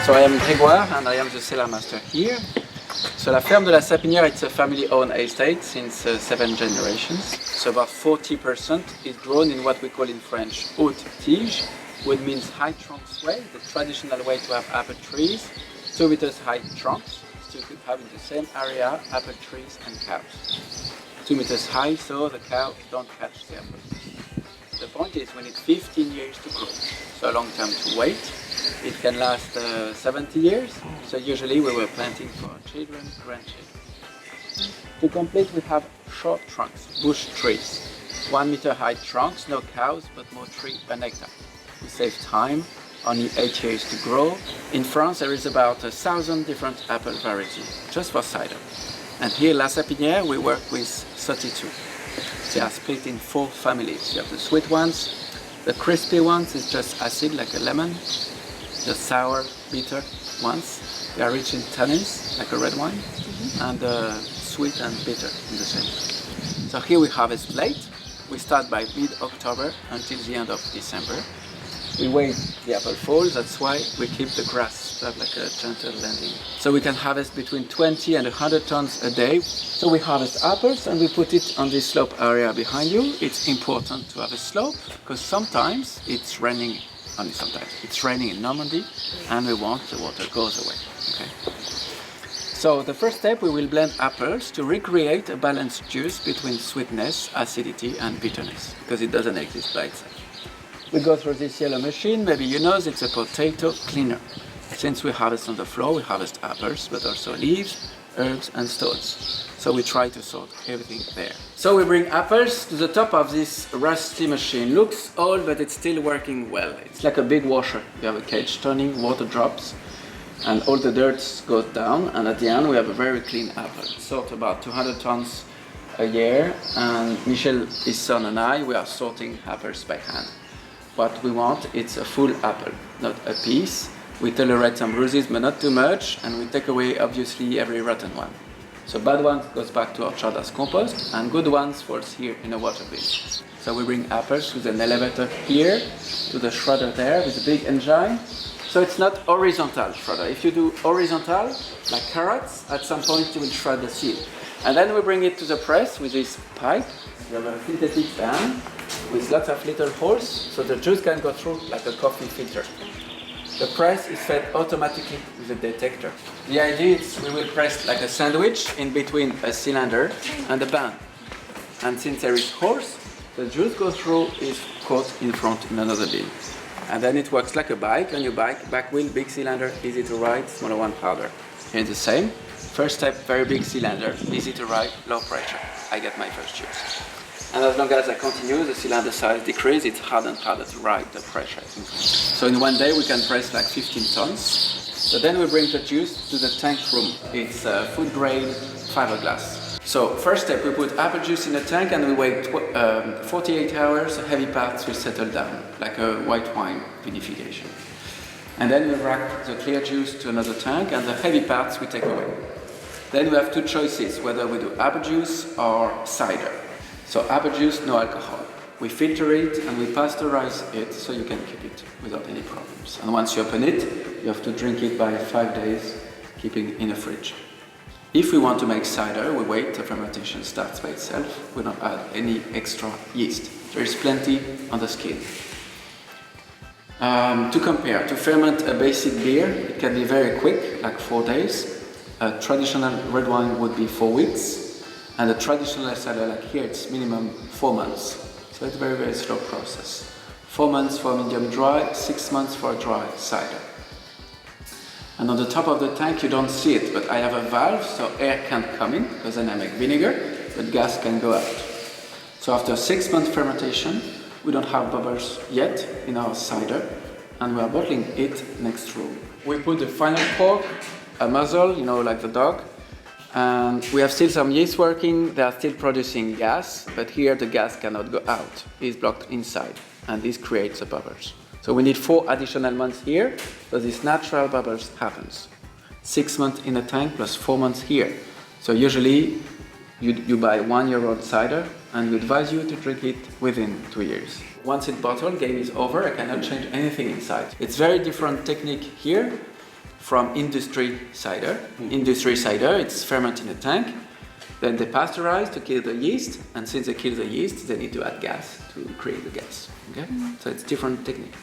So I am Grégoire and I am the cellar master here. So La Ferme de la Sapinière, it's a family-owned estate since 7 generations. So about 40% is grown in what we call in French haute tige, which means high trunks way, the traditional way to have apple trees, 2 meters high trunks, so you could have in the same area apple trees and cows. 2 meters high, so the cow don't catch the apples. The point is we need 15 years to grow, so a long time to wait. It can last 70 years, so usually we were planting for our children, grandchildren. To complete, we have short trunks, bush trees. 1 meter high trunks, no cows, but more tree per hectare. We save time, only 8 years to grow. In France, there is about 1,000 different apple varieties, just for cider. And here, La Sapinière, we work with 32. They are split in 4 families. You have the sweet ones, the crispy ones is just acid like a lemon, the sour, bitter ones, they are rich in tannins like a red wine, and sweet and bitter in the same. So here we harvest late. We start by mid-October until the end of December. We wait the apple falls, that's why we keep the grass to have like a gentle landing. So we can harvest between 20 and 100 tons a day. So we harvest apples and we put it on this slope area behind you. It's important to have a slope because sometimes it's raining, only sometimes, it's raining in Normandy and we want the water goes away. Okay. So the first step, we will blend apples to recreate a balanced juice between sweetness, acidity and bitterness because it doesn't exist by itself. We go through this yellow machine, maybe you know it's a potato cleaner. Since we harvest on the floor, we harvest apples, but also leaves, herbs and stones. So we try to sort everything there. So we bring apples to the top of this rusty machine. Looks old, but it's still working well. It's like a big washer. You have a cage turning, water drops, and all the dirt goes down, and at the end we have a very clean apple. Sort about 200 tons a year, and Michel, his son and I, we are sorting apples by hand. What we want, it's a full apple, not a piece. We tolerate some bruises, but not too much, and we take away, obviously, every rotten one. So bad one goes back to our chard as compost, and good ones falls here in a water bin. So we bring apples with an elevator here, to the shredder there, with a big engine. So it's not horizontal shredder. If you do horizontal, like carrots, at some point you will shred the seed. And then we bring it to the press with this pipe. We have a synthetic fan with lots of little holes, so the juice can go through like a coffee filter. The press is fed automatically with a detector. The idea is we will press like a sandwich in between a cylinder and a pan. And since there is holes, the juice goes through is caught in front in another bin. And then it works like a bike. On your bike, back wheel, big cylinder, easy to ride, smaller one harder. Here the same. First step, very big cylinder, easy to ride, low pressure. I get my first juice. And as long as I continue, the cylinder size decreases, it's harder and harder to ride the pressure. So in one day we can press like 15 tons. So then we bring the juice to the tank room. It's food grade fiberglass. So first step, we put apple juice in the tank and we wait 48 hours, the heavy parts will settle down, like a white wine vinification. And then we rack the clear juice to another tank and the heavy parts we take away. Then we have 2 choices, whether we do apple juice or cider. So apple juice, no alcohol. We filter it and we pasteurize it so you can keep it without any problems. And once you open it, you have to drink it by 5 days, keeping it in the fridge. If we want to make cider, we wait, the fermentation starts by itself. We don't add any extra yeast. There is plenty on the skin. To compare, to ferment a basic beer, it can be very quick, like 4 days. A traditional red wine would be 4 weeks. And a traditional cider like here, it's minimum 4 months. So it's a very, very slow process. 4 months for medium dry, 6 months for a dry cider. And on the top of the tank, you don't see it, but I have a valve, so air can't come in, because then I make vinegar, but gas can go out. So after 6 months fermentation, we don't have bubbles yet in our cider, and we are bottling it next room. We put the final cork, a muzzle, you know, like the dog, and we have still some yeast working. They are still producing gas, but here the gas cannot go out. It's blocked inside, and this creates the bubbles. So we need 4 additional months here, so this natural bubbles happens. 6 months in a tank plus 4 months here. So usually you buy 1 year old cider, and we advise you to drink it within 2 years. Once it's bottled, game is over. I cannot change anything inside. It's very different technique here. from industry cider. Industry cider, it's fermented in a tank. Then they pasteurize to kill the yeast, and since they kill the yeast, they need to add gas to create the gas. Okay? So it's different technique.